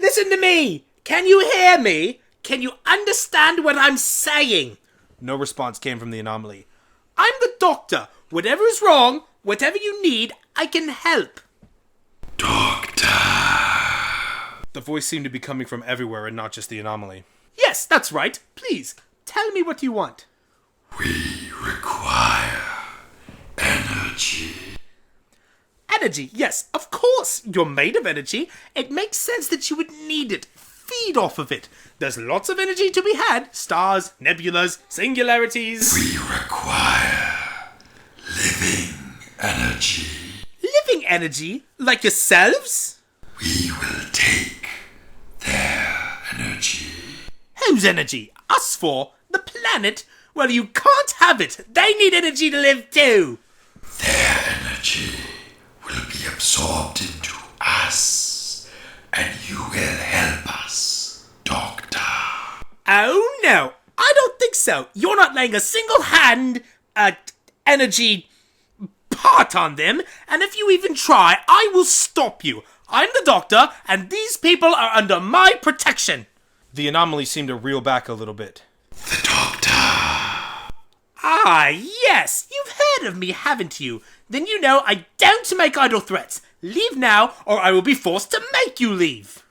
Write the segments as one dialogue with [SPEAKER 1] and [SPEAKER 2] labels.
[SPEAKER 1] Listen to me! Can you hear me? Can you understand what I'm saying? No response came from the anomaly. I'm the doctor. Whatever is wrong, whatever you need, I can help.
[SPEAKER 2] Doctor.
[SPEAKER 3] The voice seemed to be coming from everywhere and not just the anomaly.
[SPEAKER 1] Yes, that's right. Please, tell me what you want.
[SPEAKER 2] We require energy.
[SPEAKER 1] Energy, yes, of course. You're made of energy. It makes sense that you would need it. Feed off of it. There's lots of energy to be had. Stars, nebulas, singularities.
[SPEAKER 2] We require living energy.
[SPEAKER 1] Living energy? Like yourselves?
[SPEAKER 2] We will take their energy.
[SPEAKER 1] Whose energy? Us four? The planet? Well, you can't have it. They need energy to live too.
[SPEAKER 2] Their energy will be absorbed into us, and you will help us, Doctor.
[SPEAKER 1] Oh no, I don't think so. You're not laying a single hand, energy part on them, and if you even try, I will stop you. I'm the doctor, and these people are under my protection.
[SPEAKER 3] The anomaly seemed to reel back a little bit.
[SPEAKER 2] The Doctor.
[SPEAKER 1] Ah, yes, you've heard of me, haven't you? Then you know I don't make idle threats. Leave now, or I will be forced to make you leave.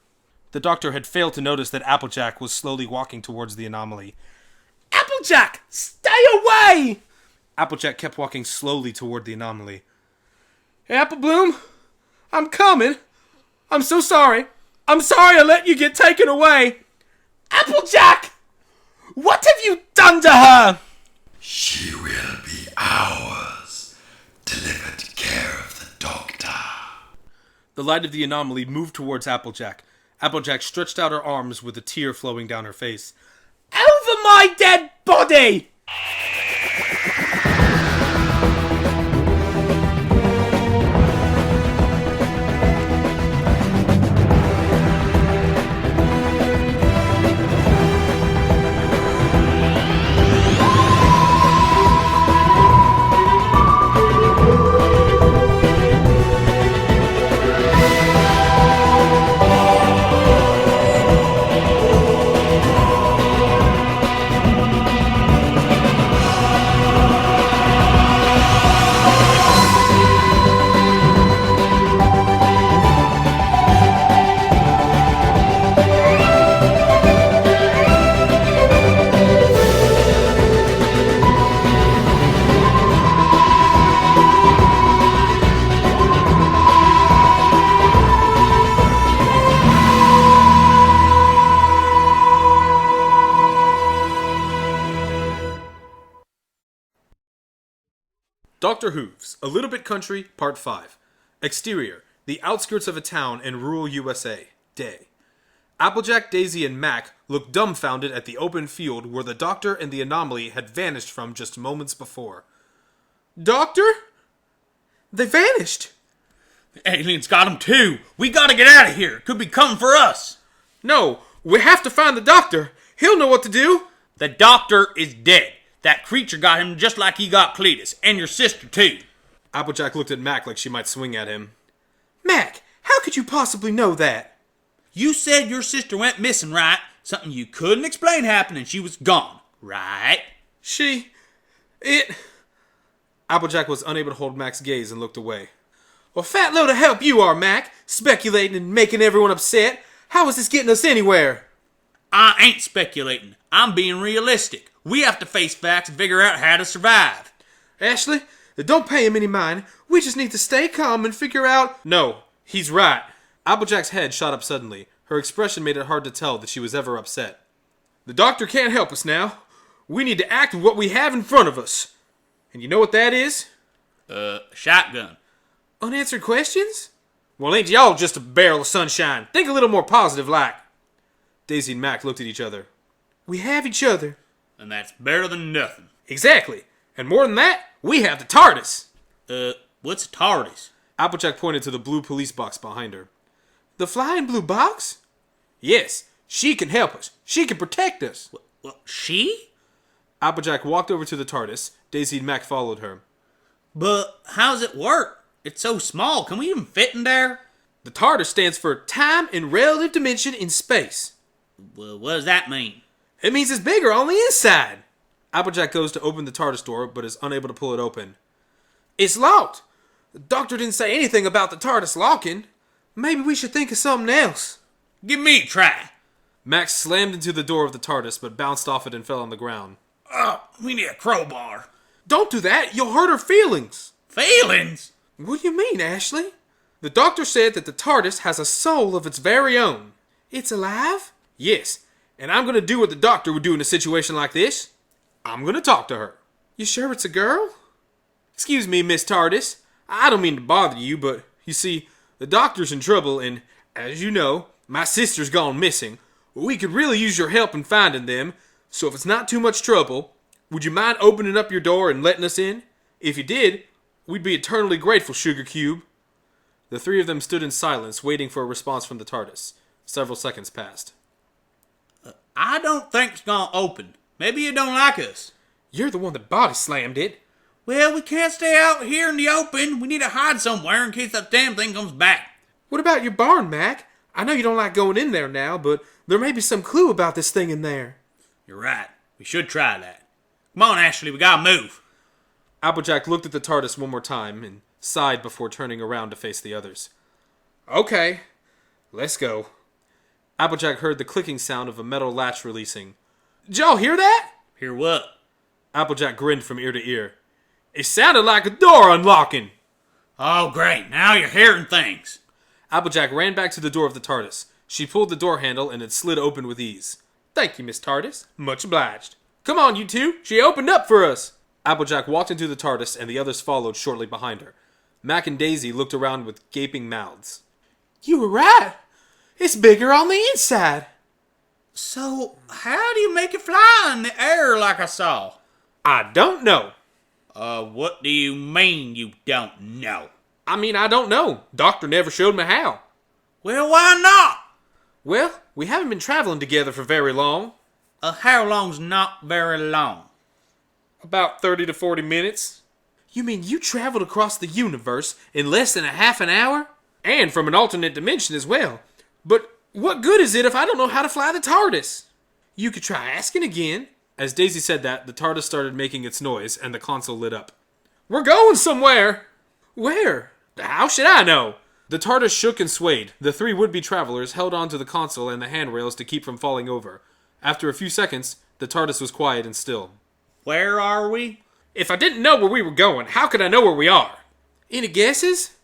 [SPEAKER 3] The doctor had failed to notice that Applejack was slowly walking towards the anomaly.
[SPEAKER 1] Applejack, stay away!
[SPEAKER 3] Applejack kept walking slowly toward the anomaly. Hey, Applebloom, I'm coming. I'm so sorry. I'm sorry I let you get taken away.
[SPEAKER 1] Applejack! What have you done to her?
[SPEAKER 2] She will be ours. Delivered care of the Doctor.
[SPEAKER 3] The light of the anomaly moved towards Applejack. Applejack stretched out her arms with a tear flowing down her face.
[SPEAKER 1] Over my dead body!
[SPEAKER 3] Dr. Whooves, A Little Bit Country, Part 5. Exterior, the outskirts of a town in rural USA. Day. Applejack, Daisy, and Mac looked dumbfounded at the open field where the doctor and the anomaly had vanished from just moments before. Doctor? They vanished!
[SPEAKER 4] The aliens got him too! We gotta get out of here! Could be coming for us!
[SPEAKER 3] No, we have to find the doctor! He'll know what to do!
[SPEAKER 4] The doctor is dead! That creature got him just like he got Cletus, and your sister too!
[SPEAKER 3] Applejack looked at Mac like she might swing at him. Mac, how could you possibly know that?
[SPEAKER 4] You said your sister went missing, right? Something you couldn't explain happened and she was gone, right?
[SPEAKER 3] Applejack was unable to hold Mac's gaze and looked away. Well, fat load of help you are, Mac! Speculating and making everyone upset! How is this getting us anywhere?
[SPEAKER 4] I ain't speculating. I'm being realistic. We have to face facts and figure out how to survive.
[SPEAKER 3] Ashley, don't pay him any mind. We just need to stay calm and figure out... No, he's right. Applejack's head shot up suddenly. Her expression made it hard to tell that she was ever upset. The doctor can't help us now. We need to act with what we have in front of us. And you know what that is?
[SPEAKER 4] Shotgun.
[SPEAKER 3] Unanswered questions? Well, ain't y'all just a barrel of sunshine? Think a little more positive like. Daisy and Mac looked at each other. We have each other.
[SPEAKER 4] And that's better than nothing.
[SPEAKER 3] Exactly. And more than that, we have the TARDIS.
[SPEAKER 4] What's a TARDIS?
[SPEAKER 3] Applejack pointed to the blue police box behind her. The flying blue box? Yes, she can help us. She can protect us.
[SPEAKER 4] She?
[SPEAKER 3] Applejack walked over to the TARDIS. Daisy and Mac followed her.
[SPEAKER 4] But how's it work? It's so small. Can we even fit in there?
[SPEAKER 3] The TARDIS stands for Time and Relative Dimension in Space.
[SPEAKER 4] Well, what does that mean?
[SPEAKER 3] It means it's bigger on the inside. Applejack goes to open the TARDIS door, but is unable to pull it open. It's locked. The doctor didn't say anything about the TARDIS locking. Maybe we should think of something else.
[SPEAKER 4] Give me a try.
[SPEAKER 3] Max slammed into the door of the TARDIS, but bounced off it and fell on the ground.
[SPEAKER 4] We need a crowbar.
[SPEAKER 3] Don't do that. You'll hurt her feelings.
[SPEAKER 4] Feelings?
[SPEAKER 3] What do you mean, Ashley? The doctor said that the TARDIS has a soul of its very own. It's alive? Yes. And I'm going to do what the doctor would do in a situation like this. I'm going to talk to her. You sure it's a girl? Excuse me, Miss TARDIS. I don't mean to bother you, but you see, the doctor's in trouble and, as you know, my sister's gone missing. We could really use your help in finding them, so if it's not too much trouble, would you mind opening up your door and letting us in? If you did, we'd be eternally grateful, Sugar Cube. The three of them stood in silence, waiting for a response from the TARDIS. Several seconds passed.
[SPEAKER 4] I don't think it's gonna open. Maybe you don't like us.
[SPEAKER 3] You're the one that body slammed it.
[SPEAKER 4] Well, we can't stay out here in the open. We need to hide somewhere in case that damn thing comes back.
[SPEAKER 3] What about your barn, Mac? I know you don't like going in there now, but there may be some clue about this thing in there.
[SPEAKER 4] You're right. We should try that. Come on, Ashley. We gotta move.
[SPEAKER 3] Applejack looked at the TARDIS one more time and sighed before turning around to face the others. Okay, let's go. Applejack heard the clicking sound of a metal latch releasing. Did y'all hear that?
[SPEAKER 4] Hear what?
[SPEAKER 3] Applejack grinned from ear to ear. It sounded like a door unlocking.
[SPEAKER 4] Oh, great. Now you're hearing things.
[SPEAKER 3] Applejack ran back to the door of the TARDIS. She pulled the door handle and it slid open with ease. Thank you, Miss TARDIS. Much obliged. Come on, you two. She opened up for us. Applejack walked into the TARDIS and the others followed shortly behind her. Mac and Daisy looked around with gaping mouths. You were right. It's bigger on the inside.
[SPEAKER 4] So, how do you make it fly in the air like I saw?
[SPEAKER 3] I don't know.
[SPEAKER 4] What do you mean you don't know?
[SPEAKER 3] I mean, I don't know. Doctor never showed me how.
[SPEAKER 4] Well, why not?
[SPEAKER 3] Well, we haven't been traveling together for very long.
[SPEAKER 4] How long's not very long?
[SPEAKER 3] About 30 to 40 minutes. You mean you traveled across the universe in less than a half an hour? And from an alternate dimension as well. But what good is it if I don't know how to fly the TARDIS? You could try asking again. As Daisy said that, the TARDIS started making its noise and the console lit up. We're going somewhere! Where? How should I know? The TARDIS shook and swayed. The three would-be travelers held onto the console and the handrails to keep from falling over. After a few seconds, the TARDIS was quiet and still.
[SPEAKER 4] Where are we?
[SPEAKER 3] If I didn't know where we were going, how could I know where we are? Any guesses?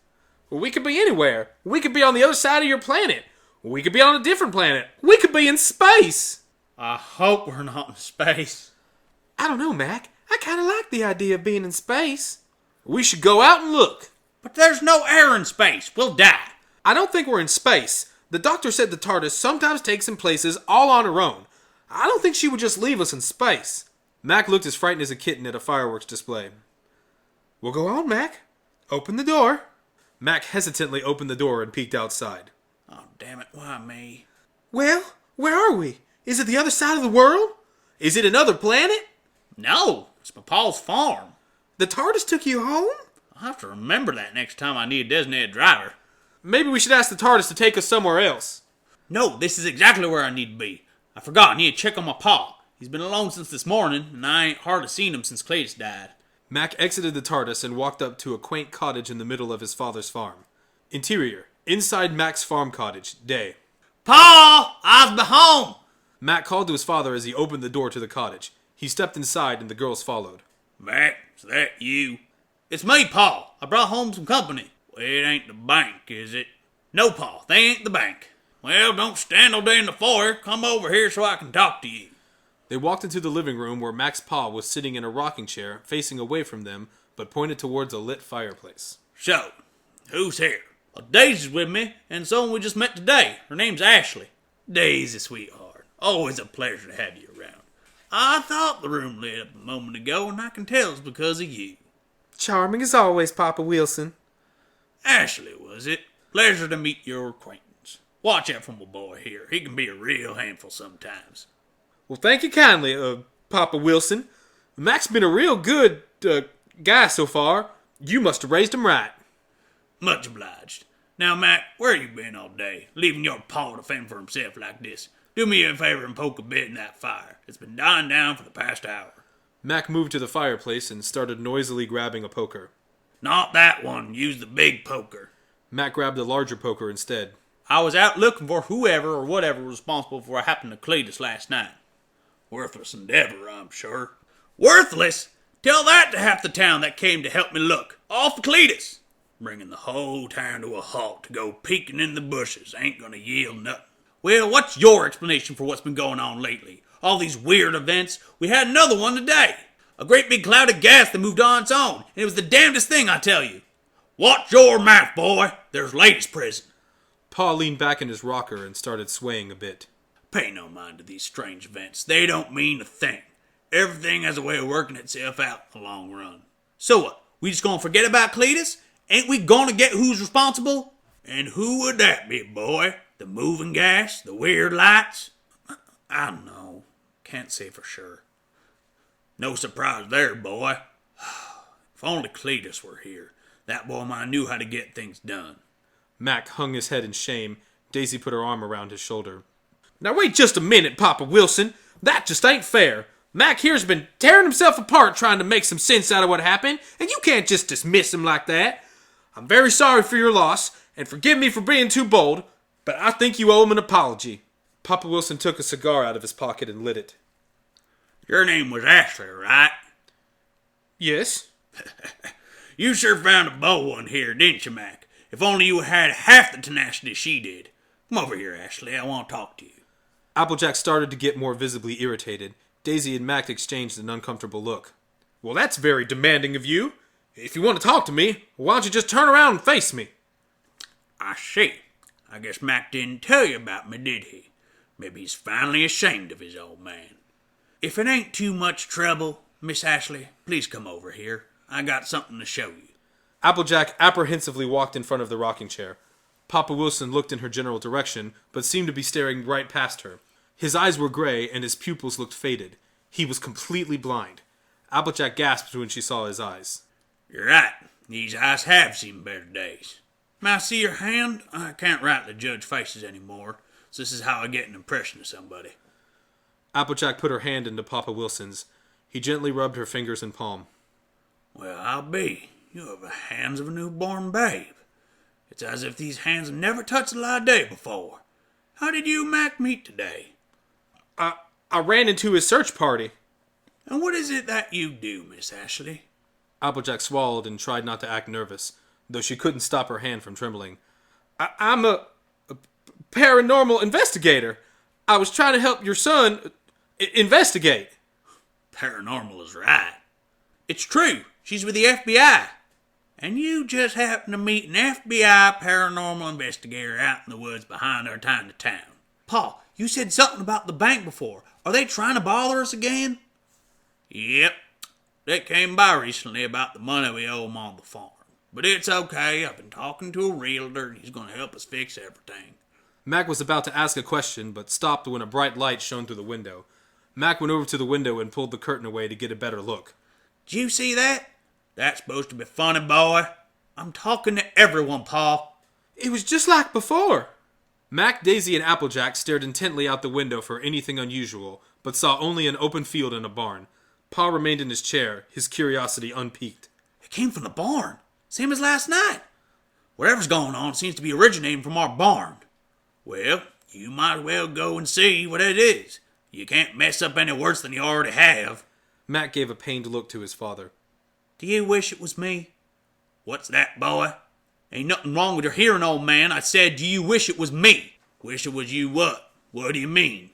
[SPEAKER 3] Well, we could be anywhere. We could be on the other side of your planet. We could be on a different planet. We could be in space.
[SPEAKER 4] I hope we're not in space.
[SPEAKER 3] I don't know, Mac. I kind of like the idea of being in space. We should go out and look.
[SPEAKER 4] But there's no air in space. We'll die.
[SPEAKER 3] I don't think we're in space. The doctor said the TARDIS sometimes takes in places all on her own. I don't think she would just leave us in space. Mac looked as frightened as a kitten at a fireworks display. Well, go on, Mac. Open the door. Mac hesitantly opened the door and peeked outside.
[SPEAKER 4] Oh, damn it. Why me?
[SPEAKER 3] Well, where are we? Is it the other side of the world? Is it another planet?
[SPEAKER 4] No. It's my pa's farm.
[SPEAKER 3] The TARDIS took you home?
[SPEAKER 4] I'll have to remember that next time I need a designated driver.
[SPEAKER 3] Maybe we should ask the TARDIS to take us somewhere else.
[SPEAKER 4] No, this is exactly where I need to be. I forgot I need to check on my pa. He's been alone since this morning, and I ain't hardly seen him since Cletus died.
[SPEAKER 3] Mac exited the TARDIS and walked up to a quaint cottage in the middle of his father's farm. Interior. Inside Mac's farm cottage. Day.
[SPEAKER 4] Pa! I've been home!
[SPEAKER 3] Mac called to his father as he opened the door to the cottage. He stepped inside and the girls followed.
[SPEAKER 4] Mac, is that you? It's me, Pa. I brought home some company. Well, it ain't the bank, is it? No, Pa, they ain't the bank. Well, don't stand all day in the foyer. Come over here so I can talk to you.
[SPEAKER 3] They walked into the living room where Mac's pa was sitting in a rocking chair, facing away from them, but pointed towards a lit fireplace.
[SPEAKER 4] So, who's here? Well, Daisy's with me, and someone we just met today. Her name's Ashley. Daisy, sweetheart. Always a pleasure to have you around. I thought the room lit up a moment ago, and I can tell it's because of you.
[SPEAKER 3] Charming as always, Papa Wilson.
[SPEAKER 4] Ashley, was it? Pleasure to meet your acquaintance. Watch out for my boy here. He can be a real handful sometimes.
[SPEAKER 3] Well, thank you kindly, Papa Wilson. Mac's been a real good, guy so far. You must have raised him right.
[SPEAKER 4] Much obliged. Now, Mac, where you been all day? Leaving your paw to fend for himself like this. Do me a favor and poke a bit in that fire. It's been dying down for the past hour.
[SPEAKER 3] Mac moved to the fireplace and started noisily grabbing a poker.
[SPEAKER 4] Not that one. Use the big poker.
[SPEAKER 3] Mac grabbed a larger poker instead.
[SPEAKER 4] I was out looking for whoever or whatever was responsible for what happened to Cletus last night. Worthless endeavor, I'm sure. Worthless? Tell that to half the town that came to help me look. All for Cletus. Bringing the whole town to a halt to go peeking in the bushes ain't gonna yield nothing. Well, what's your explanation for what's been going on lately? All these weird events. We had another one today. A great big cloud of gas that moved on its own, and it was the damnedest thing, I tell you. Watch your mouth, boy. There's ladies present.
[SPEAKER 3] Pa leaned back in his rocker and started swaying a bit.
[SPEAKER 4] Pay no mind to these strange events. They don't mean a thing. Everything has a way of working itself out in the long run. So what? We just gonna forget about Cletus? Ain't we gonna get who's responsible? And who would that be, boy? The moving gas? The weird lights? I don't know. Can't say for sure. No surprise there, boy. If only Cletus were here. That boy might knew how to get things done.
[SPEAKER 3] Mac hung his head in shame. Daisy put her arm around his shoulder. Now wait just a minute, Papa Wilson. That just ain't fair. Mac here's been tearing himself apart trying to make some sense out of what happened, and you can't just dismiss him like that. I'm very sorry for your loss, and forgive me for being too bold, but I think you owe him an apology. Papa Wilson took a cigar out of his pocket and lit it.
[SPEAKER 4] Your name was Ashley, right?
[SPEAKER 3] Yes?
[SPEAKER 4] You sure found a bold one here, didn't you, Mac? If only you had half the tenacity she did. Come over here, Ashley. I want to talk to you.
[SPEAKER 3] Applejack started to get more visibly irritated. Daisy and Mac exchanged an uncomfortable look. Well, that's very demanding of you. If you want to talk to me, why don't you just turn around and face me?
[SPEAKER 4] I see. I guess Mac didn't tell you about me, did he? Maybe he's finally ashamed of his old man. If it ain't too much trouble, Miss Ashley, please come over here. I got something to show you.
[SPEAKER 3] Applejack apprehensively walked in front of the rocking chair. Papa Wilson looked in her general direction, but seemed to be staring right past her. His eyes were gray, and his pupils looked faded. He was completely blind. Applejack gasped when she saw his eyes.
[SPEAKER 4] You're right. These eyes have seen better days. May I see your hand? I can't rightly judge faces anymore, so this is how I get an impression of somebody.
[SPEAKER 3] Applejack put her hand into Papa Wilson's. He gently rubbed her fingers and palm.
[SPEAKER 4] Well, I'll be. You have the hands of a newborn babe. It's as if these hands have never touched a light day before. How did you and Mac meet today?
[SPEAKER 3] I ran into his search party.
[SPEAKER 4] And what is it that you do, Miss Ashley?
[SPEAKER 3] Applejack swallowed and tried not to act nervous, though she couldn't stop her hand from trembling. I'm a paranormal investigator. I was trying to help your son investigate.
[SPEAKER 4] Paranormal is right. It's true. She's with the FBI. And you just happened to meet an FBI paranormal investigator out in the woods behind our tiny town. Pa, you said something about the bank before. Are they trying to bother us again? Yep. They came by recently about the money we owe them on the farm. But it's okay. I've been talking to a realtor. He's going to help us fix everything.
[SPEAKER 3] Mac was about to ask a question, but stopped when a bright light shone through the window. Mac went over to the window and pulled the curtain away to get a better look.
[SPEAKER 4] Did you see that? That's supposed to be funny, boy. I'm talking to everyone, Pa.
[SPEAKER 3] It was just like before. Mac, Daisy, and Applejack stared intently out the window for anything unusual, but saw only an open field and a barn. Pa remained in his chair, his curiosity unpiqued.
[SPEAKER 4] It came from the barn, same as last night. Whatever's going on seems to be originating from our barn. Well, you might as well go and see what it is. You can't mess up any worse than you already have.
[SPEAKER 3] Mac gave a pained look to his father.
[SPEAKER 4] Do you wish it was me? What's that, boy? Ain't nothing wrong with your hearing, old man. I said, do you wish it was me? Wish it was you what? What do you mean?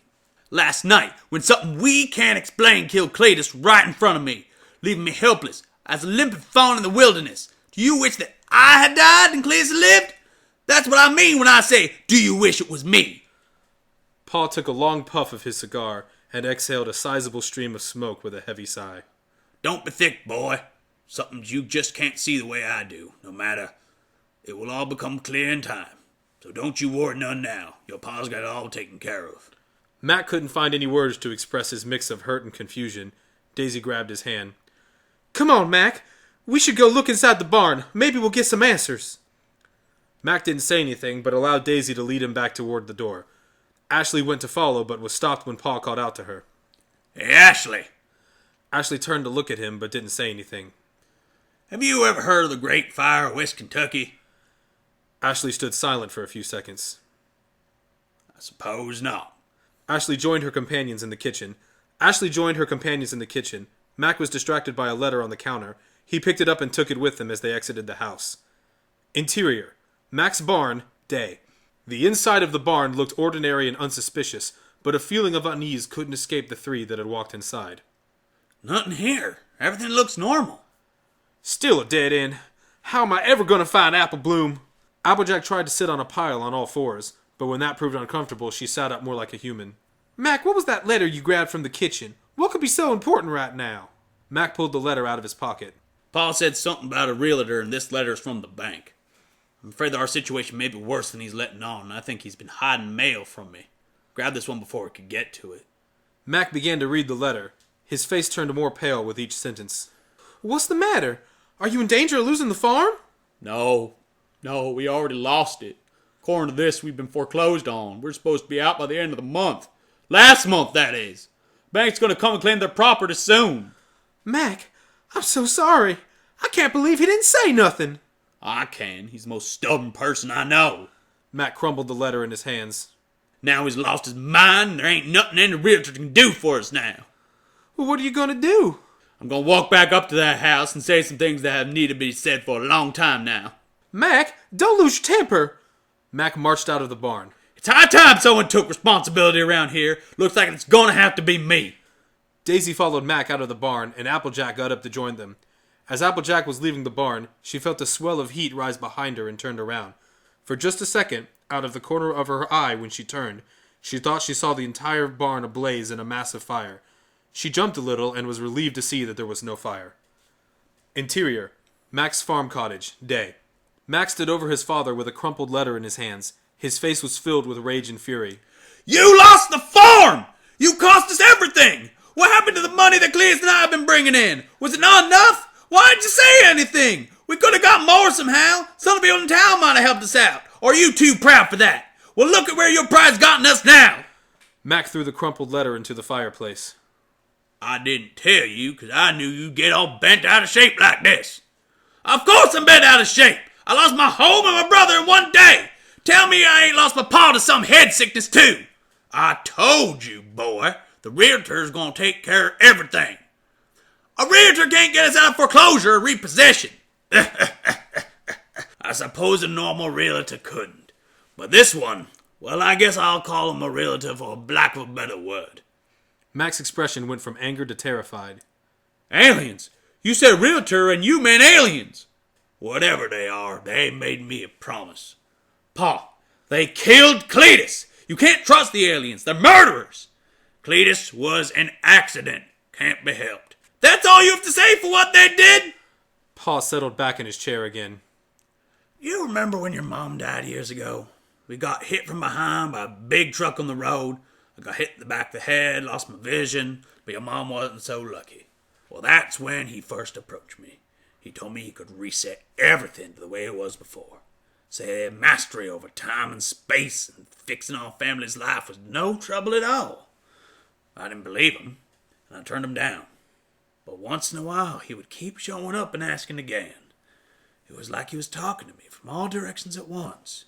[SPEAKER 4] Last night, when something we can't explain killed Cletus right in front of me, leaving me helpless as a limping fawn in the wilderness. Do you wish that I had died and Cletus had lived? That's what I mean when I say, do you wish it was me?
[SPEAKER 3] Pa took a long puff of his cigar and exhaled a sizable stream of smoke with a heavy sigh.
[SPEAKER 4] Don't be thick, boy. Something you just can't see the way I do. No matter. It will all become clear in time. So don't you worry none now. Your pa's got it all taken care of.
[SPEAKER 3] Mac couldn't find any words to express his mix of hurt and confusion. Daisy grabbed his hand. Come on, Mac. We should go look inside the barn. Maybe we'll get some answers. Mac didn't say anything, but allowed Daisy to lead him back toward the door. Ashley went to follow, but was stopped when Paul called out to her.
[SPEAKER 4] Hey, Ashley.
[SPEAKER 3] Ashley turned to look at him, but didn't say anything.
[SPEAKER 4] Have you ever heard of the Great Fire of West Kentucky?
[SPEAKER 3] Ashley stood silent for a few seconds.
[SPEAKER 4] I suppose not.
[SPEAKER 3] Ashley joined her companions in the kitchen. Mac was distracted by a letter on the counter. He picked it up and took it with them as they exited the house. Interior. Mac's barn, day. The inside of the barn looked ordinary and unsuspicious, but a feeling of unease couldn't escape the three that had walked inside.
[SPEAKER 4] Nothing here. Everything looks normal.
[SPEAKER 3] Still a dead end. How am I ever going to find Apple Bloom? Applejack tried to sit on a pile on all fours, but when that proved uncomfortable, she sat up more like a human. Mac, what was that letter you grabbed from the kitchen? What could be so important right now? Mac pulled the letter out of his pocket.
[SPEAKER 4] Paul said something about a realtor, and this letter's from the bank. I'm afraid that our situation may be worse than he's letting on, and I think he's been hiding mail from me. Grab this one before we could get to it.
[SPEAKER 3] Mac began to read the letter. His face turned more pale with each sentence. What's the matter? Are you in danger of losing the farm?
[SPEAKER 4] No, we already lost it. According to this, we've been foreclosed on. We're supposed to be out by the end of the month. Last month, that is. Bank's gonna come and claim their property soon.
[SPEAKER 3] Mac, I'm so sorry. I can't believe he didn't say nothing.
[SPEAKER 4] I can. He's the most stubborn person I know.
[SPEAKER 3] Mac crumbled the letter in his hands.
[SPEAKER 4] Now he's lost his mind, and there ain't nothing any realtor can do for us now.
[SPEAKER 3] Well, what are you gonna do?
[SPEAKER 4] I'm gonna walk back up to that house and say some things that have needed to be said for a long time now.
[SPEAKER 3] Mac, don't lose your temper. Mac marched out of the barn.
[SPEAKER 4] It's high time someone took responsibility around here. Looks like it's gonna have to be me.
[SPEAKER 3] Daisy followed Mac out of the barn, and Applejack got up to join them. As Applejack was leaving the barn, she felt a swell of heat rise behind her and turned around. For just a second, out of the corner of her eye when she turned, she thought she saw the entire barn ablaze in a massive fire. She jumped a little and was relieved to see that there was no fire. Interior. Mac's farm cottage. Day. Mac stood over his father with a crumpled letter in his hands. His face was filled with rage and fury.
[SPEAKER 4] You lost the farm! You cost us everything! What happened to the money that Cletus and I have been bringing in? Was it not enough? Why didn't you say anything? We could have got more somehow. Some of the people in town might have helped us out. Or are you too proud for that? Well, look at where your pride's gotten us now.
[SPEAKER 3] Mac threw the crumpled letter into the fireplace.
[SPEAKER 4] I didn't tell you because I knew you'd get all bent out of shape like this. Of course I'm bent out of shape. I lost my home and my brother in one day. Tell me I ain't lost my paw to some head sickness too. I told you, boy, the realtor's gonna take care of everything. A realtor can't get us out of foreclosure or repossession. I suppose a normal realtor couldn't. But this one, well, I guess I'll call him a realtor for lack of a better word.
[SPEAKER 3] Mac's expression went from anger to terrified.
[SPEAKER 4] Aliens? You said realtor and you meant aliens. Whatever they are, they made me a promise. Pa, they killed Cletus. You can't trust the aliens. They're murderers. Cletus was an accident. Can't be helped. That's all you have to say for what they did?
[SPEAKER 3] Pa settled back in his chair again.
[SPEAKER 4] You remember when your mom died years ago? We got hit from behind by a big truck on the road. I got hit in the back of the head, lost my vision, but your mom wasn't so lucky. Well, that's when he first approached me. He told me he could reset everything to the way it was before. Said he had mastery over time and space, and fixing our family's life was no trouble at all. I didn't believe him, and I turned him down. But once in a while, he would keep showing up and asking again. It was like he was talking to me from all directions at once.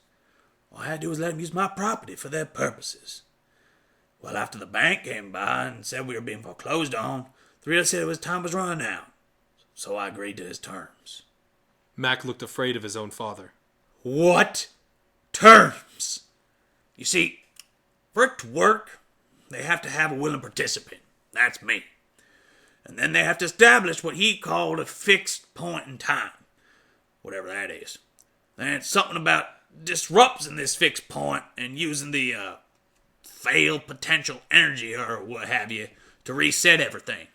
[SPEAKER 4] All I had to do was let him use my property for their purposes. Well, after the bank came by and said we were being foreclosed on, the realtor said his time was running out. So I agreed to his terms.
[SPEAKER 3] Mac looked afraid of his own father.
[SPEAKER 4] What terms? You see, for it to work, they have to have a willing participant. That's me. And then they have to establish what he called a fixed point in time. Whatever that is. And it's something about disrupting this fixed point and using the failed potential energy or what have you to reset everything.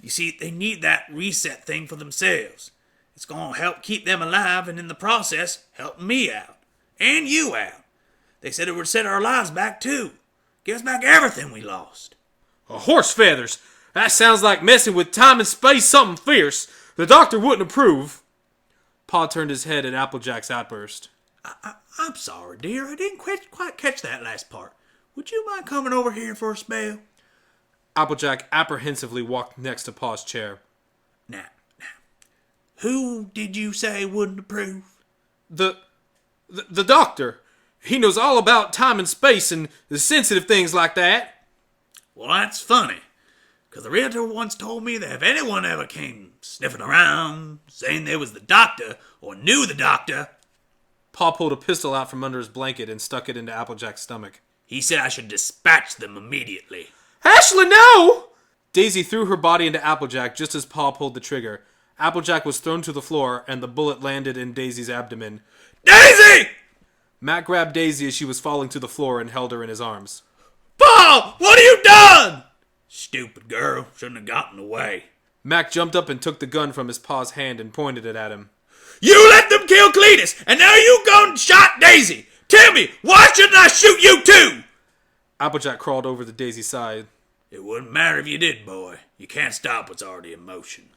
[SPEAKER 4] You see, they need that reset thing for themselves. It's going to help keep them alive and in the process help me out. And you out. They said it would set our lives back too. Give us back everything we lost.
[SPEAKER 3] Horse feathers! That sounds like messing with time and space something fierce. The doctor wouldn't approve. Pa turned his head at Applejack's outburst.
[SPEAKER 4] I'm sorry, dear. I didn't quite catch that last part. Would you mind coming over here for a spell?
[SPEAKER 3] Applejack apprehensively walked next to Pa's chair.
[SPEAKER 4] Now, who did you say wouldn't approve?
[SPEAKER 3] The doctor. He knows all about time and space and the sensitive things like that.
[SPEAKER 4] Well, that's funny. Because the realtor once told me that if anyone ever came sniffing around, saying they was the doctor or knew the doctor,
[SPEAKER 3] Pa pulled a pistol out from under his blanket and stuck it into Applejack's stomach.
[SPEAKER 4] he said I should dispatch them immediately.
[SPEAKER 3] Ashley, no! Daisy threw her body into Applejack just as Pa pulled the trigger. Applejack was thrown to the floor, and the bullet landed in Daisy's abdomen.
[SPEAKER 4] Daisy!
[SPEAKER 3] Mac grabbed Daisy as she was falling to the floor and held her in his arms.
[SPEAKER 4] Paul, what have you done? Stupid girl, shouldn't have gotten away.
[SPEAKER 3] Mac jumped up and took the gun from his pa's hand and pointed it at him.
[SPEAKER 4] You let them kill Cletus, and now you gone and shot Daisy. Tell me, why shouldn't I shoot you too?
[SPEAKER 3] Applejack crawled over to Daisy's side.
[SPEAKER 4] It wouldn't matter if you did, boy. You can't stop what's already in motion.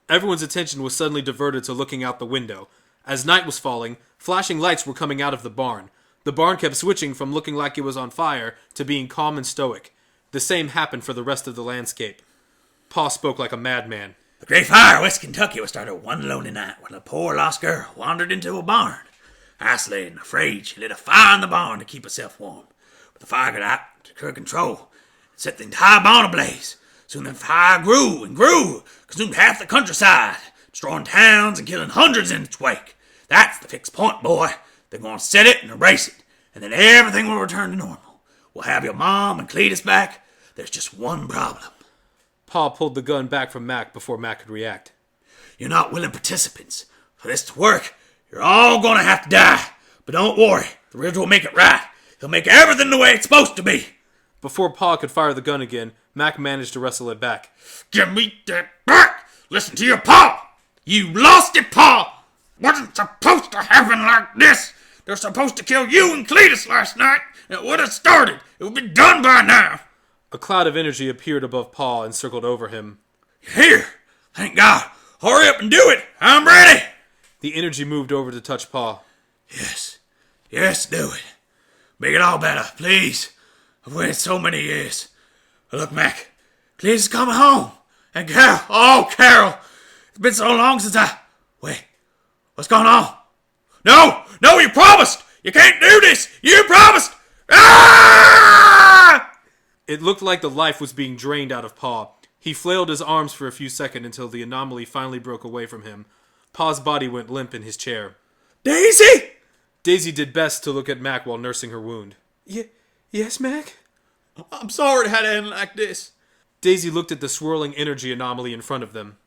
[SPEAKER 3] Everyone's attention was suddenly diverted to looking out the window. As night was falling, flashing lights were coming out of the barn. The barn kept switching from looking like it was on fire to being calm and stoic. The same happened for the rest of the landscape. Pa spoke like a madman.
[SPEAKER 4] The great fire of West Kentucky was started one lonely night when a poor lost girl wandered into a barn. Isolated and afraid, she lit a fire in the barn to keep herself warm. But the fire got out of her control and set the entire barn ablaze. Soon the fire grew and grew, consumed half the countryside, destroying towns and killing hundreds in its wake. That's the fixed point, boy. They're going to set it and erase it, and then everything will return to normal. We'll have your mom and Cletus back. There's just one problem.
[SPEAKER 3] Pa pulled the gun back from Mac before Mac could react.
[SPEAKER 4] You're not willing participants. For this to work, you're all going to have to die. But don't worry, the realtor will make it right. He'll make everything the way it's supposed to be.
[SPEAKER 3] Before Pa could fire the gun again, Mac managed to wrestle it back.
[SPEAKER 4] Give me that back! Listen to your pa! You lost it, pa! Wasn't supposed to happen like this! They're supposed to kill you and Cletus last night, and it would have started. It would be done by now.
[SPEAKER 3] A cloud of energy appeared above Pa and circled over him.
[SPEAKER 4] Here! Thank God! Hurry up and do it! I'm ready!
[SPEAKER 3] The energy moved over to touch Pa.
[SPEAKER 4] Yes, do it. Make it all better, please. I've waited so many years. Look, Mac, Cletus is coming home. And Carol, it's been so long since Wait, what's going on? No, you promised! You can't do this! You promised! Ah!
[SPEAKER 3] It looked like the life was being drained out of Pa. He flailed his arms for a few seconds until the anomaly finally broke away from him. Pa's body went limp in his chair.
[SPEAKER 4] Daisy!
[SPEAKER 3] Daisy did best to look at Mac while nursing her wound. Yes, Mac?
[SPEAKER 4] I'm sorry it had to end like this.
[SPEAKER 3] Daisy looked at the swirling energy anomaly in front of them.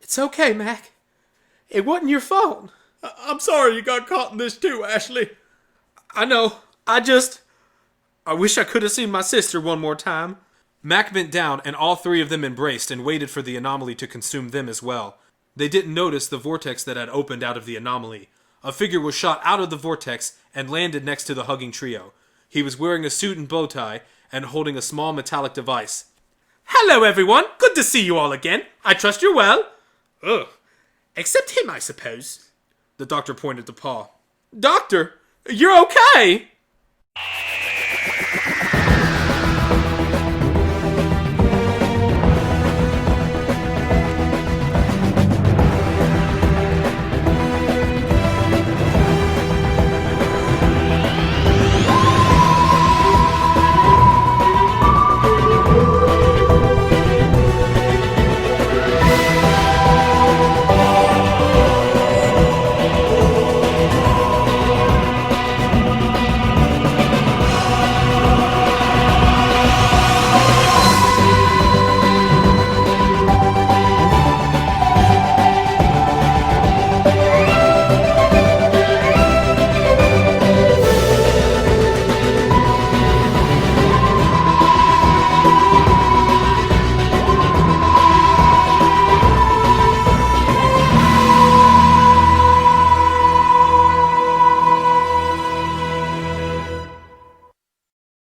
[SPEAKER 3] It's okay, Mac. It wasn't your fault.
[SPEAKER 4] I'm sorry you got caught in this too, Ashley.
[SPEAKER 3] I know. I wish I could have seen my sister one more time. Mac bent down and all three of them embraced and waited for the anomaly to consume them as well. They didn't notice the vortex that had opened out of the anomaly. A figure was shot out of the vortex and landed next to the hugging trio. He was wearing a suit and bow tie and holding a small metallic device. Hello, everyone. Good to see you all again. I trust you're well. Ugh. Except him, I suppose. The doctor pointed to Pa. Doctor, you're okay.